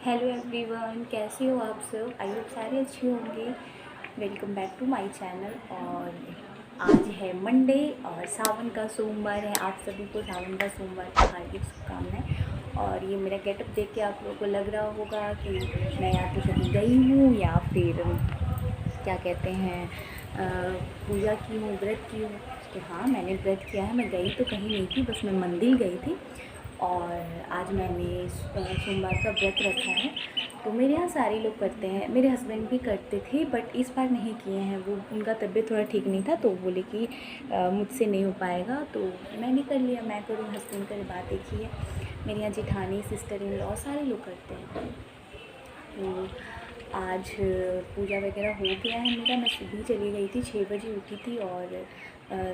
Hello everyone, कैसे हो आप सब। आई होप सारे अच्छे होंगे। Welcome back to my channel. और आज है मंडे और सावन का सोमवार है। आप सभी को सावन का सोमवार की हार्दिक शुभकामनाएं। और ये मेरा गेटअप देख के आप लोगों को लग रहा होगा कि मैं या तो कहीं गई हूँ या फिर क्या कहते हैं पूजा की हूँ, व्रत की हूँ। तो हाँ, मैंने व्रत किया है। मैं गई तो कहीं नहीं थी, बस मैं मंदिर गई थी। और आज मैंने सोमवार का व्रत रखा है। तो मेरे यहाँ सारे लोग करते हैं, मेरे हस्बैंड भी करते थे, बट इस बार नहीं किए हैं। वो उनका तबीयत थोड़ा ठीक नहीं था, तो बोले कि मुझसे नहीं हो पाएगा, तो मैंने कर लिया। मैं करूँ, हस्बैंड करे, बात एक ही है। मेरे यहाँ जेठानी, सिस्टर इन लॉ सारे लोग करते हैं। तो आज पूजा वगैरह हो गया है मेरा। मैं सुबह चली गई थी, 6 बजे उठी थी और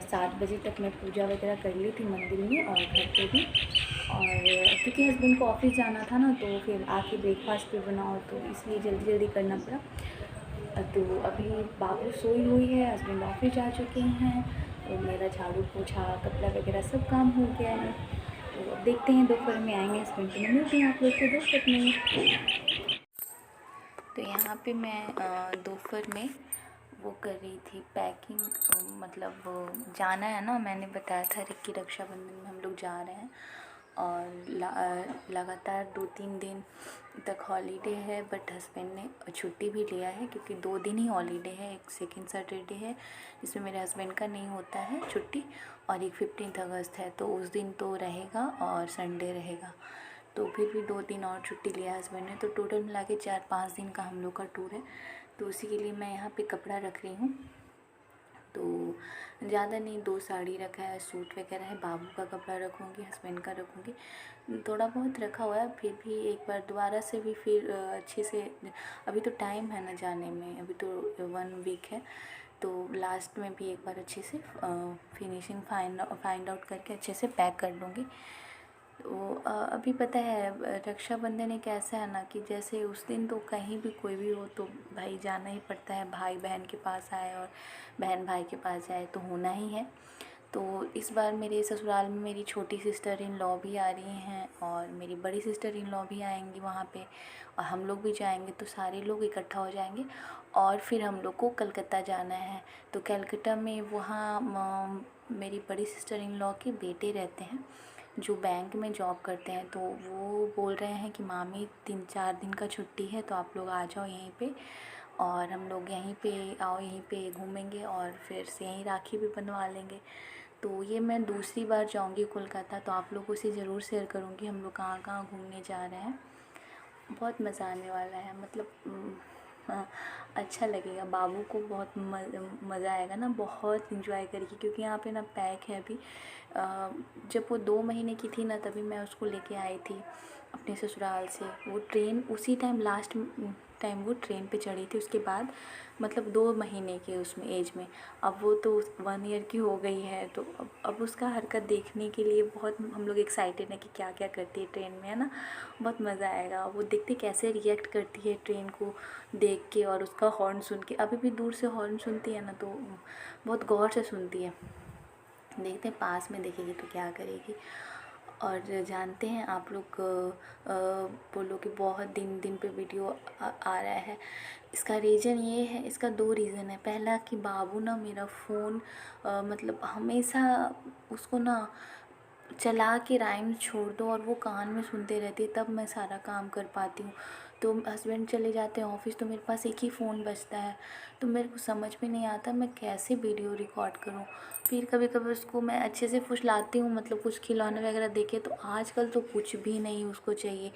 7 बजे तक मैं पूजा वगैरह कर ली थी मंदिर में और घर पे भी। और क्योंकि हस्बैंड को ऑफिस जाना था ना, तो फिर आके ब्रेकफास्ट भी बनाओ, तो इसलिए जल्दी जल्दी करना पड़ा। तो अभी बाबू सोई हुई है, हस्बैंड ऑफिस जा चुके हैं और मेरा झाड़ू पोछा कपड़ा वगैरह सब काम हो गया है। तो अब देखते हैं दोपहर में आएंगे हस्बैंड, तो मैं मिलती हूँ आप लोग को दोपहर में। तो यहाँ पे मैं दोपहर में वो कर रही थी पैकिंग। मतलब जाना है ना, मैंने बताया था कि रक्षाबंधन में हम लोग जा रहे हैं। और लगातार 2-3 दिन तक हॉलीडे है, बट हस्बैंड ने छुट्टी भी लिया है क्योंकि 2 दिन ही हॉलीडे है। एक सेकंड सैटरडे है जिसमें मेरे हस्बैंड का नहीं होता है छुट्टी, और एक 15 अगस्त है, तो उस दिन तो रहेगा और संडे रहेगा। तो फिर भी 2 दिन और छुट्टी लिया हस्बैंड ने, तो टोटल मिला के 4-5 दिन का हम लोग का टूर है। तो उसी के लिए मैं यहाँ पे कपड़ा रख रही हूँ। तो ज़्यादा नहीं, 2 साड़ी रखा है, सूट वगैरह है, बाबू का कपड़ा रखूँगी, हस्बैंड का रखूँगी। थोड़ा बहुत रखा हुआ है, फिर भी एक बार दोबारा से भी फिर अच्छे से। अभी तो टाइम है ना जाने में, अभी तो 1 वीक है, तो लास्ट में भी एक बार अच्छे से फिनिशिंग फाइंड आउट करके अच्छे से पैक कर लूँगी। तो अभी पता है रक्षाबंधन एक ऐसा है ना कि जैसे उस दिन तो कहीं भी कोई भी हो तो भाई जाना ही पड़ता है। भाई बहन के पास आए और बहन भाई के पास जाए तो होना ही है। तो इस बार मेरे ससुराल में मेरी छोटी सिस्टर इन लॉ भी आ रही हैं और मेरी बड़ी सिस्टर इन लॉ भी आएंगी वहाँ पे, और हम लोग भी जाएंगे, तो सारे लोग इकट्ठा हो जाएंगे। और फिर हम लोग को कलकत्ता जाना है। तो कलकत्ता में वहाँ मेरी बड़ी सिस्टर इन लॉ के बेटे रहते हैं जो बैंक में जॉब करते हैं। तो वो बोल रहे हैं कि मामी 3-4 दिन का छुट्टी है, तो आप लोग आ जाओ यहीं पे, और हम लोग यहीं पे आओ, यहीं पे घूमेंगे और फिर से यहीं राखी भी बनवा लेंगे। तो ये मैं दूसरी बार जाऊंगी कोलकाता, तो आप लोगों से ज़रूर शेयर करूंगी हम लोग कहाँ कहाँ घूमने जा रहे हैं। बहुत मज़ा आने वाला है, मतलब हाँ, अच्छा लगेगा। बाबू को बहुत मज़ा आएगा ना, बहुत इंजॉय करेगी, क्योंकि यहाँ पे ना पैक है अभी। जब वो 2 महीने की थी ना, तभी मैं उसको लेके आई थी अपने ससुराल से। वो ट्रेन उसी टाइम, लास्ट टाइम वो ट्रेन पे चढ़ी थी, उसके बाद मतलब 2 महीने के उसमें एज में। अब वो तो 1 ईयर की हो गई है, तो अब उसका हरकत देखने के लिए बहुत हम लोग एक्साइटेड हैं कि क्या क्या करती है ट्रेन में, है ना। बहुत मज़ा आएगा। वो देखते कैसे रिएक्ट करती है ट्रेन को देख के, और उसका हॉर्न सुन के। अभी भी दूर से हॉर्न सुनती है ना, तो बहुत गौर से सुनती है। देखते हैं पास में देखेगी तो क्या करेगी। और जानते हैं आप लोग, बोलो कि बहुत दिन पे वीडियो आ रहा है। इसका रीज़न ये है, इसका 2 रीज़न है। पहला कि बाबू ना मेरा फ़ोन मतलब हमेशा उसको ना चला के राइम्स छोड़ दो और वो कान में सुनते रहती है, तब मैं सारा काम कर पाती हूँ। तो हस्बैंड चले जाते हैं ऑफिस, तो मेरे पास एक ही फ़ोन बचता है। तो मेरे को समझ में नहीं आता मैं कैसे वीडियो रिकॉर्ड करूँ। फिर कभी कभी उसको मैं अच्छे से फुसलाती हूँ, मतलब कुछ खिलौने वगैरह देके। तो आजकल तो कुछ भी नहीं उसको चाहिए,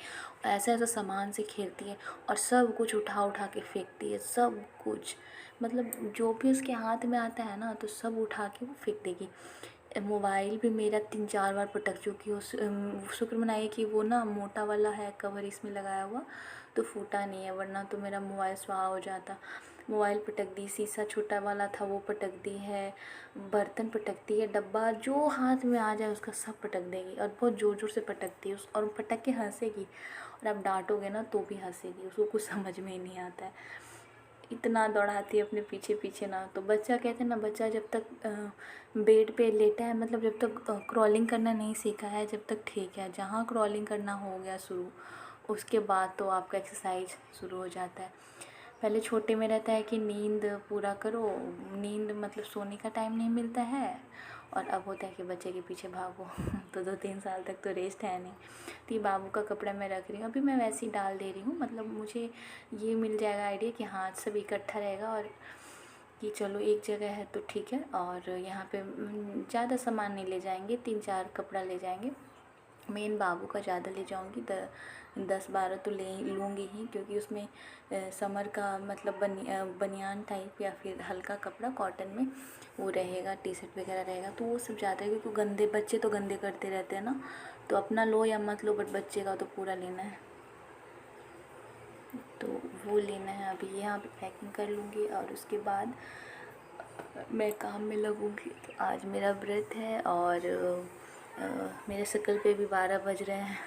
ऐसा ऐसा सामान से खेलती है और सब कुछ उठा उठा के फेंकती है, सब कुछ। मतलब जो भी उसके हाथ में आता है ना, तो सब उठा के वो फेंक देगी। मोबाइल भी मेरा 3-4 बार पटक चुकी हूँ। शुक्र मनाइए कि वो ना मोटा वाला है कवर इसमें लगाया हुआ, तो फूटा नहीं है, वरना तो मेरा मोबाइल स्वाहा हो जाता। मोबाइल पटक दी, शीशा छोटा वाला था वो पटक दी है, बर्तन पटकती है, डब्बा जो हाथ में आ जाए उसका सब पटक देगी, और बहुत ज़ोर ज़ोर से पटकती है और पटक के हंसेगी। और आप डांटोगे ना तो भी हंसेगी, उसको कुछ समझ में ही नहीं आता है। इतना दौड़ाती है अपने पीछे पीछे ना। तो बच्चा, कहते हैं ना, बच्चा जब तक बेड पे लेटा है, मतलब जब तक क्रॉलिंग करना नहीं सीखा है, जब तक ठीक है। जहाँ क्रॉलिंग करना हो गया शुरू, उसके बाद तो आपका एक्सरसाइज शुरू हो जाता है। पहले छोटे में रहता है कि नींद पूरा करो, नींद मतलब सोने का टाइम नहीं मिलता है, और अब होता है कि बच्चे के पीछे भागो तो 2-3 साल तक तो रेस्ट है नहीं। तो ये बाबू का कपड़ा मैं रख रही हूँ, अभी मैं वैसे ही डाल दे रही हूँ, मतलब मुझे ये मिल जाएगा आइडिया कि हाँ सब इकट्ठा रहेगा, और कि चलो एक जगह है तो ठीक है। और यहाँ पे ज़्यादा सामान नहीं ले जाएंगे, 3-4 कपड़ा ले जाएंगे। मेन बाबू का ज़्यादा ले जाऊँगी, 10-12 तो ले लूँगी ही, क्योंकि उसमें समर का मतलब बनियान टाइप या फिर हल्का कपड़ा कॉटन में वो रहेगा, टी शर्ट वगैरह रहेगा, तो वो सब ज़्यादा है, क्योंकि गंदे बच्चे तो गंदे करते रहते हैं ना, तो अपना लो या मत लो, बट बच्चे का तो पूरा लेना है, तो वो लेना है। अभी यहाँ पे पैकिंग कर लूँगी और उसके बाद मैं काम में लगूँगी। तो आज मेरा व्रत है और मेरे शक्ल पे भी 12 बज रहे हैं।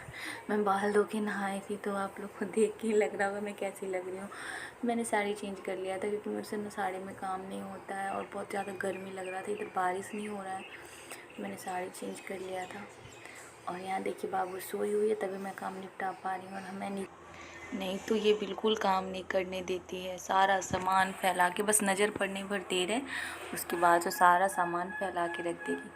मैं बाल धो के नहाई थी, तो आप लोग को देख के लग रहा होगा मैं कैसी लग रही हूँ। मैंने साड़ी चेंज कर लिया था, क्योंकि मुझसे ना साड़ी में काम नहीं होता है, और बहुत ज़्यादा गर्मी लग रहा था, इधर बारिश नहीं हो रहा है, मैंने साड़ी चेंज कर लिया था। और यहाँ देखिए बाबू सोई हुई है, तभी मैं काम निपटा पा रही हूँ, और मैं नहीं तो ये बिल्कुल काम नहीं करने देती है। सारा सामान फैला के, बस नज़र पड़ने भर देर है, उसके बाद तो सारा सामान फैला के रख देगी।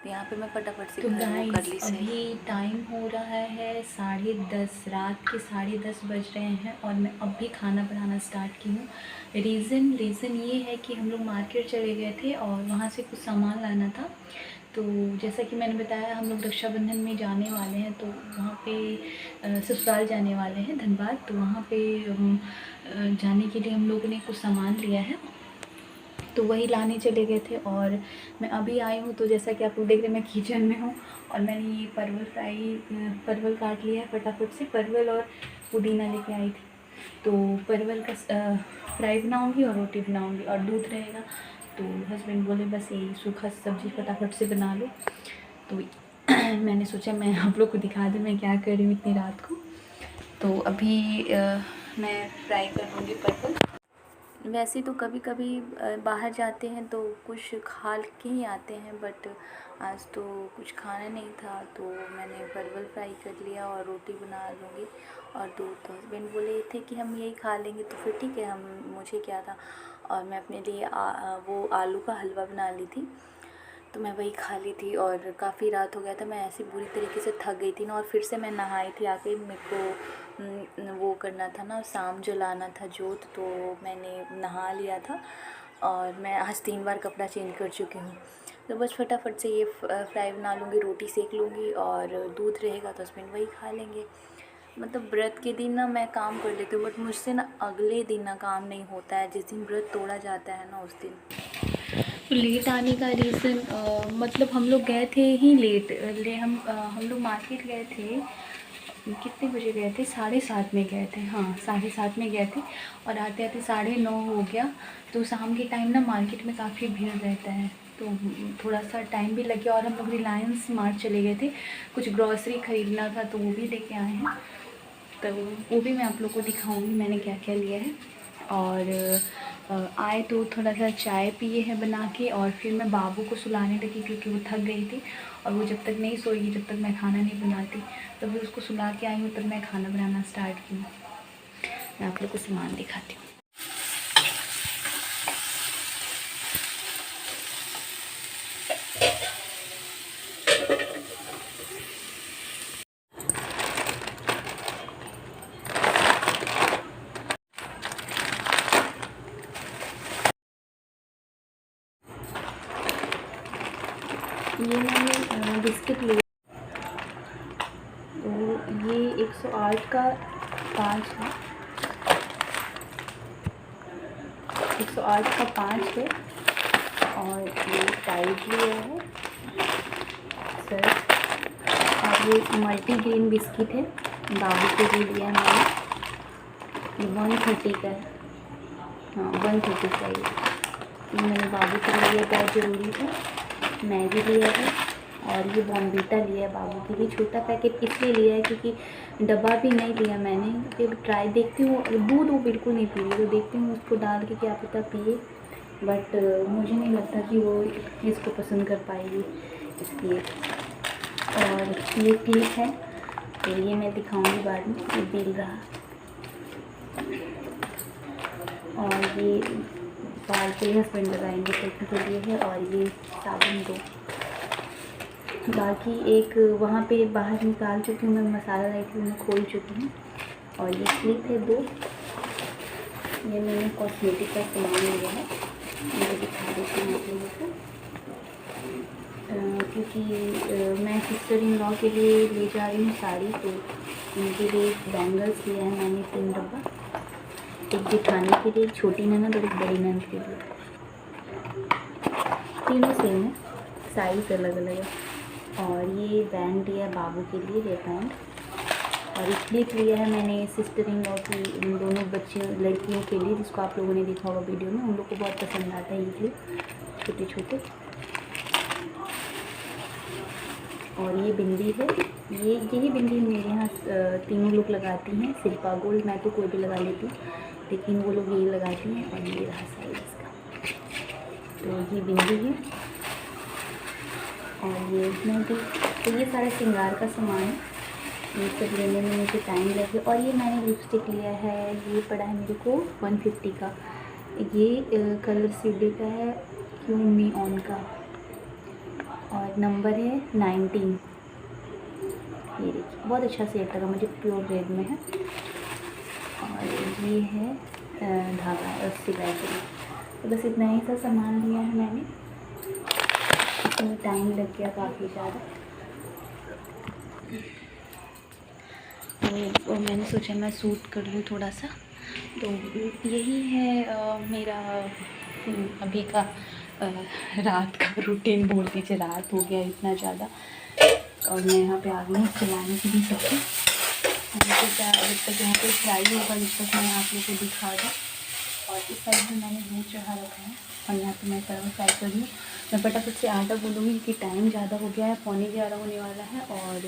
तो यहाँ पे मैं फटाफट से कर ली सही। अभी टाइम हो रहा है 10:30, रात के 10:30 बज रहे हैं, और मैं अब भी खाना बनाना स्टार्ट की हूँ। रीज़न ये है कि हम लोग मार्केट चले गए थे और वहाँ से कुछ सामान लाना था। तो जैसा कि मैंने बताया, हम लोग रक्षाबंधन में जाने वाले हैं, तो वहाँ पे ससुराल जाने वाले हैं धनबाद, तो वहाँ पे जाने के लिए हम लोगों ने कुछ सामान लिया है, तो वही लाने चले गए थे। और मैं अभी आई हूँ, तो जैसा कि आप लोग देख रहे हैं मैं किचन में हूँ, और मैंने ये परवल काट लिया है फटाफट से। परवल और पुदीना लेके आई थी, तो परवल का फ्राई बनाऊँगी और रोटी बनाऊँगी, और दूध रहेगा। तो हस्बैंड बोले बस यही सूखा सब्ज़ी फटाफट से बना लो, तो मैंने सोचा मैं आप लोग को दिखा दूँ मैं क्या कर रही हूँ इतनी रात को। तो अभी मैं फ्राई कर लूँगी परवल। वैसे तो कभी कभी बाहर जाते हैं तो कुछ खा के ही आते हैं, बट आज तो कुछ खाना नहीं था, तो मैंने परवल फ्राई कर लिया और रोटी बना लूँगी और दूध। तो हस्बैंड बोले थे कि हम यही खा लेंगे, तो फिर ठीक है, मुझे क्या था। और मैं अपने लिए वो आलू का हलवा बना ली थी, तो मैं वही खा ली थी। और काफ़ी रात हो गया था, मैं ऐसी बुरी तरीके से थक गई थी ना, और फिर से मैं नहाई थी आके, मेरे को वो करना था ना, शाम जलाना था जोत, तो मैंने नहा लिया था, और मैं आज 3 बार कपड़ा चेंज कर चुकी हूँ। तो बस फटाफट से ये फ्राई बना लूँगी, रोटी सेक लूँगी, और दूध रहेगा तो हस्बैंड वही खा लेंगे। मतलब व्रत के दिन ना मैं काम कर लेती हूँ, बट मुझसे ना अगले दिन ना काम नहीं होता है, जिस दिन व्रत तोड़ा जाता है ना उस दिन। तो लेट आने का रीज़न मतलब हम लोग गए थे ही लेट, हम लोग मार्केट गए थे, कितने बजे गए थे, 7:30 में गए थे, हाँ 7:30 में गए थे, और आते आते 9:30 हो गया। तो शाम के टाइम ना मार्केट में काफ़ी भीड़ रहता है, तो थोड़ा सा टाइम भी लग गया। और हम लोग रिलायंस मार्ट चले गए थे, कुछ ग्रॉसरी ख़रीदना था, तो वो भी लेके आए हैं, तो वो भी मैं आप लोग को दिखाऊंगी मैंने क्या क्या लिया है। और आए तो थोड़ा सा चाय पिए हैं बना के, और फिर मैं बाबू को सुलाने लगी, क्योंकि वो थक गई थी, और वो जब तक नहीं सोएगी जब तक मैं खाना नहीं बनाती, तब फिर उसको सुला के आई हूँ, तब मैं खाना बनाना स्टार्ट की हूँ। मैं आप लोग को सामान दिखाती हूँ। ये मैंने बिस्किट लिए, तो ये 108 का 5 है, 108 का 5 है, और ये टाइड लिया है सर, और ये मल्टीग्रेन बिस्किट है, बाबू के लिए लिया है मैंने, ये 130 का है, हाँ 130 का ये मैंने बाबू के लिए लिया, बहुत ज़रूरी था। मैगी लिया है, और ये बॉर्नवीटा लिया है बाबू के लिए, छोटा पैकेट इसलिए लिया है क्योंकि डब्बा भी नहीं लिया मैंने, फिर ट्राई देखती हूँ, दूध वो बिल्कुल नहीं पी रही, तो देखती हूँ उसको डाल के क्या पता पिए, बट मुझे नहीं लगता कि वो इसको पसंद कर पाएगी, इसलिए। और ये क्लिप है, तो ये मैं दिखाऊंगी बाद में, ये बिल रहा। और ये बाल के हस्बैंड लगाएंगे टोपी के लिए है। और ये साबुन 2। बाकी एक वहाँ पे बाहर निकाल चुकी हूँ मैं, मसाला लाई थी मैं खोल चुकी हूँ। और ये क्लिप है 2, ये मैंने कॉस्मेटिक का सामान लिया है, मुझे दिखा देती हूँ आप लोगों को। क्योंकि मैं सिस्टर इन लॉ के लिए ले जा रही हूँ साड़ी, तो उनके लिए बैंगल्स लिया है मैंने 3 डब्बा, एक दिखाने के लिए, एक छोटी ननद और एक बड़ी ननद के लिए। तीनों सेम है, साइज़ अलग अलग है। और ये बैंड लिया है बाबू के लिए, हेयर बैंड। और ये क्लिप लिया है मैंने सिस्टर इन लॉ की, उन दोनों बच्चियों लड़कियों के लिए, जिसको आप लोगों ने देखा होगा वीडियो में, उन लोग को बहुत पसंद आता है ये क्लिप, छोटे छोटे। और ये बिंदी है, यही बिंदी मेरे यहाँ तीनों लोग लगाती हैं। शिल्पा गोल्ड, मैं तो कोई भी लगा लेती हूँ, लेकिन वो लोग यही लगाती हैं। और ये रहा साइज इसका, तो ये बिंदी है। और ये मेहंदी, तो ये सारा श्रृंगार का सामान है, ये सब लेने में मुझे टाइम लगे। और ये मैंने लिपस्टिक लिया है, ये पड़ा है मेरे को 150 का, ये कलर CD का है, क्यों मी ऑन का, और नंबर है 19। ये देखिए बहुत अच्छा सेट लगा मुझे, प्योर रेड में है। और ये है धागा सिलाई के लिए। तो बस इतना ही सा सामान लिया है मैंने, इसमें टाइम लग गया काफ़ी ज़्यादा। तो मैंने सोचा मैं सूट कर लूँ थोड़ा सा। तो यही है मेरा अभी का रात का रूटीन, बोल दीजिए। रात हो गया इतना ज़्यादा, और मैं यहाँ पे आ गई हूँ खिलाने के लिए सबको। मैंने सोचा जब तक यहाँ पे फ्राई होगा जब तक मैं आप लोगों को दिखा दूँ। और इस साइड में मैंने दूध चढ़ा रखा है, और यहाँ पे मैं सर्व फ्राई कर रही हूँ। मैं फटाफट से आटा गूँधूँगी क्योंकि टाइम ज़्यादा हो गया है, 11:45 होने वाला है, और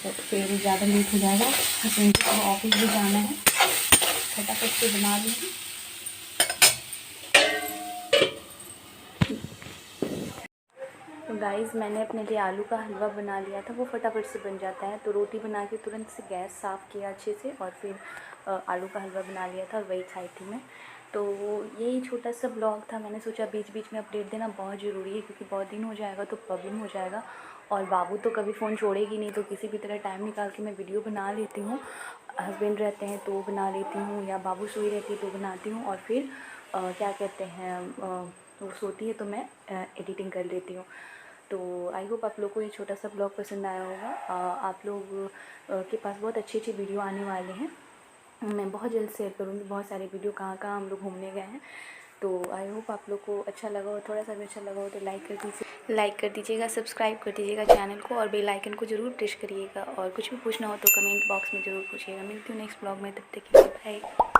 फिर ज़्यादा लेट हो जाएगा। हस्बैंड को ऑफिस भी जाना है, फटाफट से बना लूँगी। तो गाइस, मैंने अपने लिए आलू का हलवा बना लिया था, वो फटाफट से बन जाता है। तो रोटी बना के तुरंत से गैस साफ़ किया अच्छे से, और फिर आलू का हलवा बना लिया था, वही खाई थी मैं। तो यही छोटा सा ब्लॉग था, मैंने सोचा बीच बीच में अपडेट देना बहुत ज़रूरी है, क्योंकि बहुत दिन हो जाएगा तो प्रॉब्लम हो जाएगा। और बाबू तो कभी फ़ोन छोड़ेगी नहीं, तो किसी भी तरह टाइम निकाल के मैं वीडियो बना लेती हूँ। हस्बैंड रहते हैं तो बना लेती हूँ, या बाबू सोई रहती है तो बनाती हूँ, और फिर क्या कहते हैं, वो सोती है तो मैं एडिटिंग कर लेती हूँ। तो आई होप आप लोग को ये छोटा सा ब्लॉग पसंद आया होगा। आप लोग के पास बहुत अच्छी अच्छी वीडियो आने वाले हैं, मैं बहुत जल्द शेयर करूँगी बहुत सारे वीडियो, कहाँ कहाँ हम लोग घूमने गए हैं। तो आई होप आप लोग को अच्छा लगा हो, थोड़ा सा भी अच्छा लगा हो तो लाइक कर दीजिएगा, सब्सक्राइब कर दीजिएगा चैनल को, और बेल आइकन को ज़रूर प्रेस करिएगा। और कुछ भी पूछना हो तो कमेंट बॉक्स में ज़रूर पूछिएगा। मिलती हूँ नेक्स्ट ब्लॉग में, तब तक के लिए बाय।